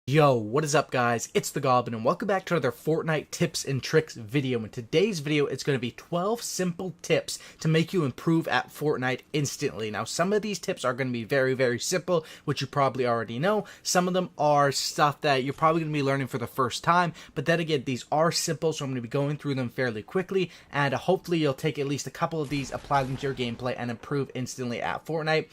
Yo, what is up guys? It's the Goblin and welcome back to another Fortnite tips and tricks video. In today's video, it's going to be 12 simple tips to make you improve at Fortnite instantly. Now, some of these tips are going to be very simple, which you probably already know. Some of them are stuff that you're probably going to be learning for the first time, but then again, these are simple, so I'm going to be going through them fairly quickly, and hopefully you'll take at least a couple of these, apply them to your gameplay, and improve instantly at Fortnite.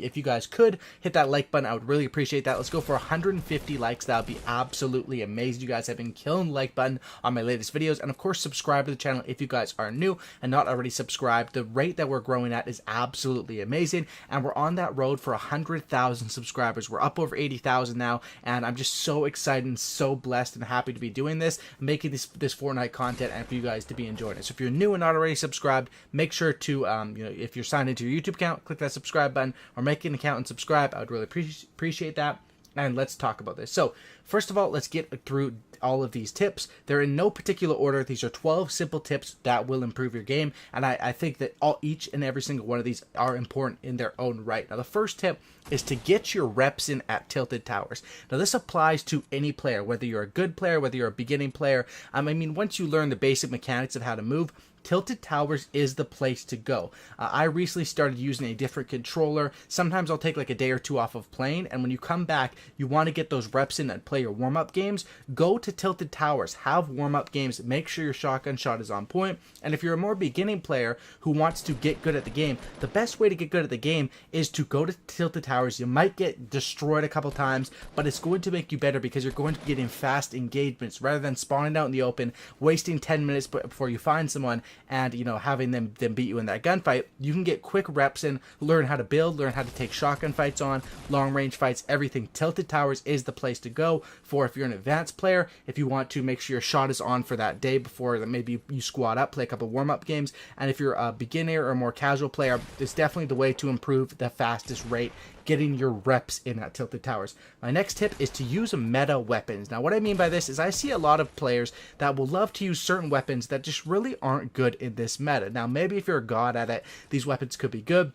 If you guys could, hit that like button, I would really appreciate that. Let's go for 150 likes. That would be absolutely amazing. You guys have been killing the like button on my latest videos, and of course subscribe to the channel if you guys are new and not already subscribed. The rate that we're growing at is absolutely amazing, and we're on that road for 100,000 subscribers. We're up over 80,000 now, and I'm just so excited and so blessed and happy to be doing this, making this Fortnite content, and for you guys to be enjoying it. So if you're new and not already subscribed, make sure to if you're signed into your YouTube account, click that subscribe button or make an account and subscribe. I would really appreciate that. And let's talk about this. So first of all, let's get through all of these tips. They're in no particular order. These are 12 simple tips that will improve your game, and I think that each and every single one of these are important in their own right. Now, the first tip is to get your reps in at tilted towers. Now, this applies to any player, whether you're a good player, whether you're a beginning player. I mean, once you learn the basic mechanics of how to move, tilted towers is the place to go. I recently started using a different controller. Sometimes I'll take like a day or two off of playing, and when you come back, you want to get those reps in and play your warm-up games. Go to tilted towers, have warm-up games, make sure your shotgun shot is on point. And if you're a more beginning player who wants to get good at the game, the best way to get good at the game is to go to tilted towers. You might get destroyed a couple times, but it's going to make you better because you're going to get in fast engagements rather than spawning out in the open, wasting 10 minutes before you find someone and having them beat you in that gunfight. You can get quick reps in, learn how to build, learn how to take shotgun fights on, long range fights, everything. Tilted towers is the place to go for if you're an advanced player, if you want to make sure your shot is on for that day before that maybe you squad up, play a couple warm-up games. And if you're a beginner or more casual player, it's definitely the way to improve the fastest rate, getting your reps in at tilted towers. My next tip is to use meta weapons. Now, what I mean by this is I see a lot of players that will love to use certain weapons that just really aren't good in this meta. Now, maybe if you're a god at it, these weapons could be good.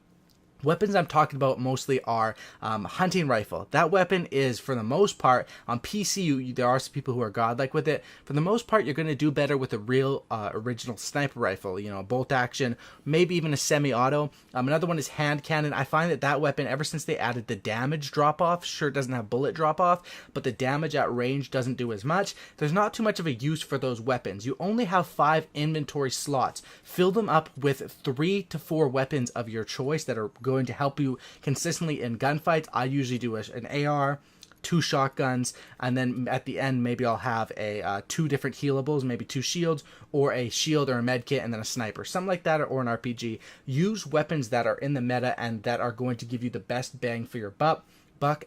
Weapons I'm talking about mostly are hunting rifle. That weapon is, for the most part, on PC, there are some people who are godlike with it. For the most part, you're going to do better with a real original sniper rifle, bolt action, maybe even a semi-auto. Another one is hand cannon. I find that weapon, ever since they added the damage drop-off, sure, it doesn't have bullet drop-off, but the damage at range doesn't do as much. There's not too much of a use for those weapons. You only have 5 inventory slots. Fill them up with 3 to 4 weapons of your choice that are going to help you consistently in gunfights. I usually do an AR, 2 shotguns, and then at the end maybe I'll have a 2 different healables, maybe 2 shields, or a shield or a med kit, and then a sniper, something like that, or an RPG. Use weapons that are in the meta and that are going to give you the best bang for your buck,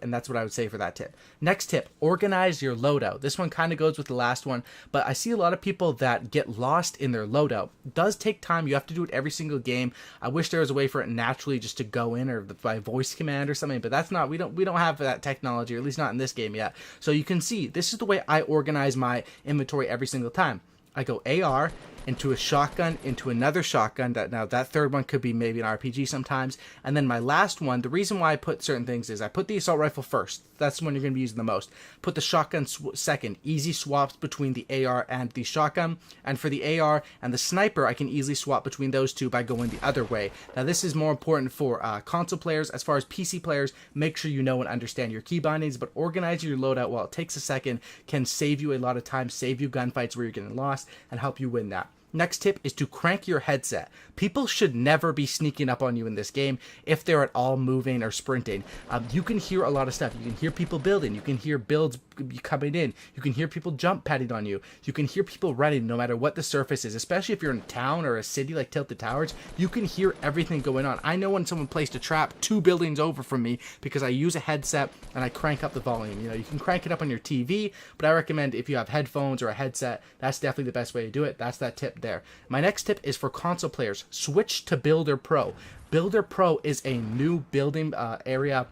and that's what I would say for that tip. Next tip, organize your loadout. This one kind of goes with the last one, but I see a lot of people that get lost in their loadout. It does take time. You have to do it every single game. I wish there was a way for it naturally just to go in, or by voice command or something, but that's not, we don't have that technology, or at least not in this game yet. So you can see, this is the way I organize my inventory every single time. I go AR into a shotgun, into another shotgun. Now that third one could be maybe an RPG sometimes. And then my last one, the reason why I put certain things is I put the assault rifle first. That's the one you're going to be using the most. Put the shotgun second. Easy swaps between the AR and the shotgun. And for the AR and the sniper, I can easily swap between those two by going the other way. Now this is more important for console players. As far as PC players, make sure you know and understand your key bindings, but organizing your loadout while it takes a second can save you a lot of time, save you gunfights where you're getting lost, and help you win that. Next tip is to crank your headset. People should never be sneaking up on you in this game if they're at all moving or sprinting. You can hear a lot of stuff. You can hear people building. You can hear builds coming in. You can hear people jump padding on you. You can hear people running no matter what the surface is, especially if you're in a town or a city like Tilted Towers. You can hear everything going on. I know when someone placed a trap 2 buildings over from me because I use a headset and I crank up the volume. You can crank it up on your TV, but I recommend if you have headphones or a headset, that's definitely the best way to do it. That's that tip there. My next tip is for console players. Switch to Builder Pro. Builder Pro is a new building area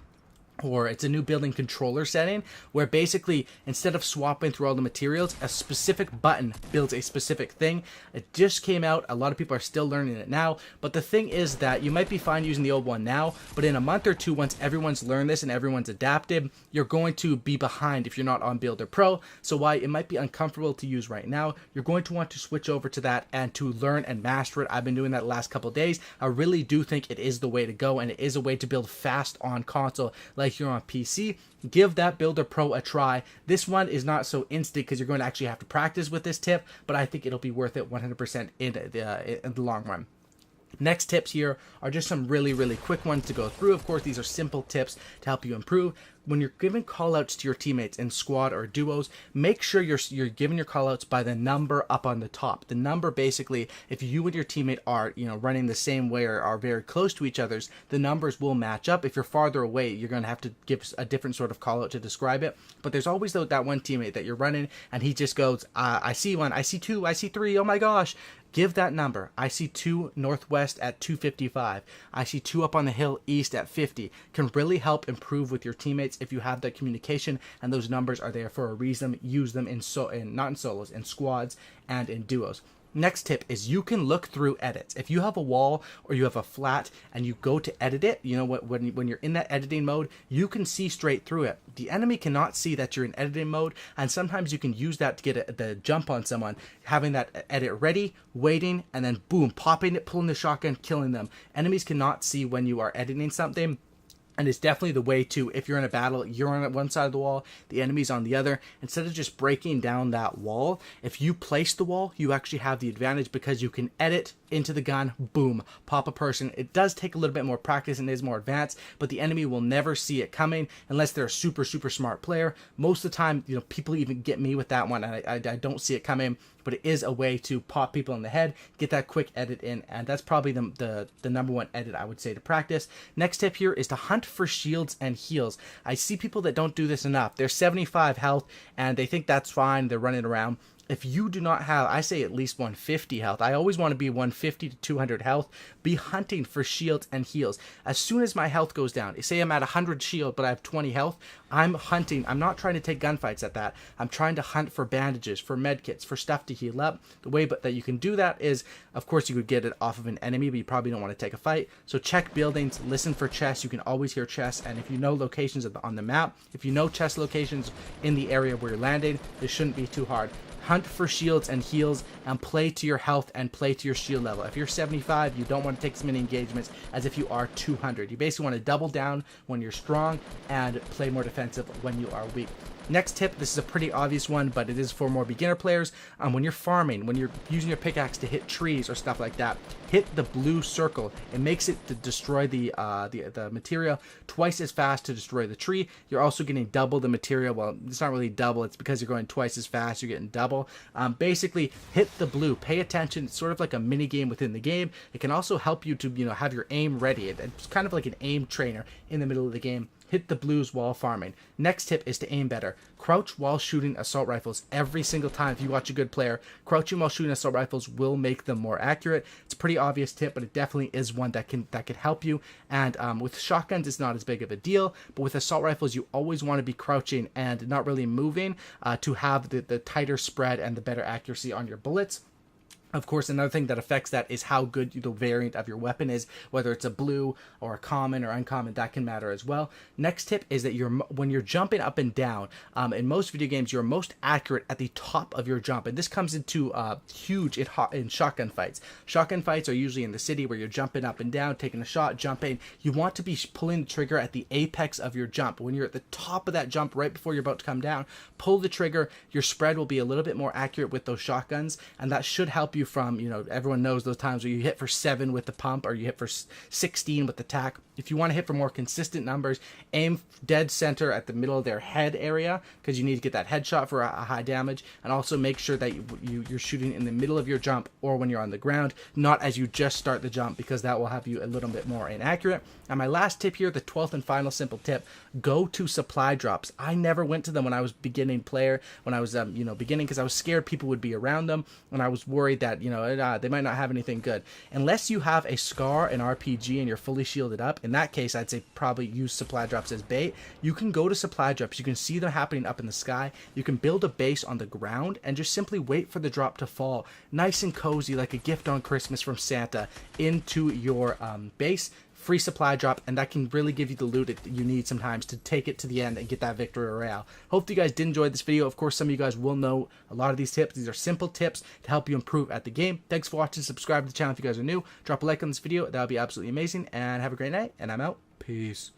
or it's a new building controller setting where basically instead of swapping through all the materials, a specific button builds a specific thing. It just came out. A lot of people are still learning it now, but the thing is that you might be fine using the old one now, but in a month or two, once everyone's learned this and everyone's adapted, you're going to be behind if you're not on Builder Pro. So why it might be uncomfortable to use right now, you're going to want to switch over to that and to learn and master it. I've been doing that the last couple of days. I really do think it is the way to go, and it is a way to build fast on console like you're on PC. Give that Builder Pro a try. This one is not so instant because you're going to actually have to practice with this tip, but I think it'll be worth it 100% in the long run. Next tips here are just some really quick ones to go through. Of course, these are simple tips to help you improve. When you're giving callouts to your teammates in squad or duos, make sure you're giving your callouts by the number up on the top. The number basically, if you and your teammate are running the same way or are very close to each other's, the numbers will match up. If you're farther away, you're going to have to give a different sort of callout to describe it. But there's always that one teammate that you're running and he just goes, I see one, I see two, I see three, oh my gosh. Give that number. I see 2 northwest at 255. I see 2 up on the hill east at 50. Can really help improve with your teammates if you have that communication, and those numbers are there for a reason. Use them not in solos, in squads and in duos. Next tip is you can look through edits. If you have a wall or you have a flat and you go to edit it, when you're in that editing mode, you can see straight through it. The enemy cannot see that you're in editing mode, and sometimes you can use that to get the jump on someone, having that edit ready, waiting, and then boom, popping it, pulling the shotgun, killing them. Enemies cannot see when you are editing something. And it's definitely the way to, if you're in a battle, you're on one side of the wall, the enemy's on the other. Instead of just breaking down that wall, if you place the wall, you actually have the advantage because you can edit into the gun, boom, pop a person. It does take a little bit more practice and is more advanced, but the enemy will never see it coming unless they're a super smart player. Most of the time, people even get me with that one, and I don't see it coming. But it is a way to pop people in the head, get that quick edit in, and that's probably the number one edit I would say to practice. Next tip here is to hunt for shields and heals. I see people that don't do this enough. They're 75 health, and they think that's fine. They're running around. If you do not have, I say at least 150 health. I always want to be 150 to 200 health. Be hunting for shields and heals. As soon as my health goes down, say I'm at 100 shield, but I have 20 health, I'm hunting. I'm not trying to take gunfights at that. I'm trying to hunt for bandages, for medkits, for stuff to heal up. The way that you can do that is, of course, you could get it off of an enemy, but you probably don't want to take a fight. So check buildings, listen for chests. You can always hear chests, and if you know locations on the map, if you know chest locations in the area where you're landing, this shouldn't be too hard. Hunt for shields and heals and play to your health and play to your shield level. If you're 75, you don't want to take as many engagements as if you are 200. You basically want to double down when you're strong and play more defensive when you are weak. Next tip, this is a pretty obvious one, but it is for more beginner players. When you're farming, when you're using your pickaxe to hit trees or stuff like that, hit the blue circle. It makes it to destroy the material twice as fast to destroy the tree. You're also getting double the material. Well, it's not really double. It's because you're going twice as fast. You're getting double. Basically, hit the blue. Pay attention. It's sort of like a mini game within the game. It can also help you to have your aim ready. It's kind of like an aim trainer in the middle of the game. Hit the blues while farming. Next tip is to aim better. Crouch while shooting assault rifles every single time. If you watch a good player, crouching while shooting assault rifles will make them more accurate. It's a pretty obvious tip, but it definitely is one that can help you. And with shotguns, it's not as big of a deal, but with assault rifles, you always want to be crouching and not really moving to have the tighter spread and the better accuracy on your bullets. Of course, another thing that affects that is how good the variant of your weapon is, whether it's a blue or a common or uncommon, that can matter as well. Next tip is that when you're jumping up and down, in most video games, you're most accurate at the top of your jump. And this comes into huge in shotgun fights. Shotgun fights are usually in the city where you're jumping up and down, taking a shot, jumping. You want to be pulling the trigger at the apex of your jump. When you're at the top of that jump, right before you're about to come down, pull the trigger. Your spread will be a little bit more accurate with those shotguns, and that should help you from, everyone knows those times where you hit for 7 with the pump or you hit for 16 with the tack. If you want to hit for more consistent numbers, aim dead center at the middle of their head area because you need to get that headshot for a high damage, and also make sure that you're shooting in the middle of your jump or when you're on the ground, not as you just start the jump, because that will have you a little bit more inaccurate. And my last tip here, the 12th and final simple tip, go to supply drops. I never went to them when I was beginning player, when I was beginning, because I was scared people would be around them, and I was worried that that, you know, they might not have anything good. Unless you have a Scar, an RPG, and you're fully shielded up, in that case, I'd say probably use supply drops as bait. You can go to supply drops. You can see them happening up in the sky. You can build a base on the ground and just simply wait for the drop to fall. Nice and cozy, like a gift on Christmas from Santa, into your base. Free supply drop, and that can really give you the loot that you need sometimes to take it to the end and get that victory royale. Hope you guys did enjoy this video. Of course, some of you guys will know a lot of these tips. These are simple tips to help you improve at the game. Thanks for watching. Subscribe to the channel if you guys are new. Drop a like on this video. That would be absolutely amazing, and have a great night, and I'm out. Peace.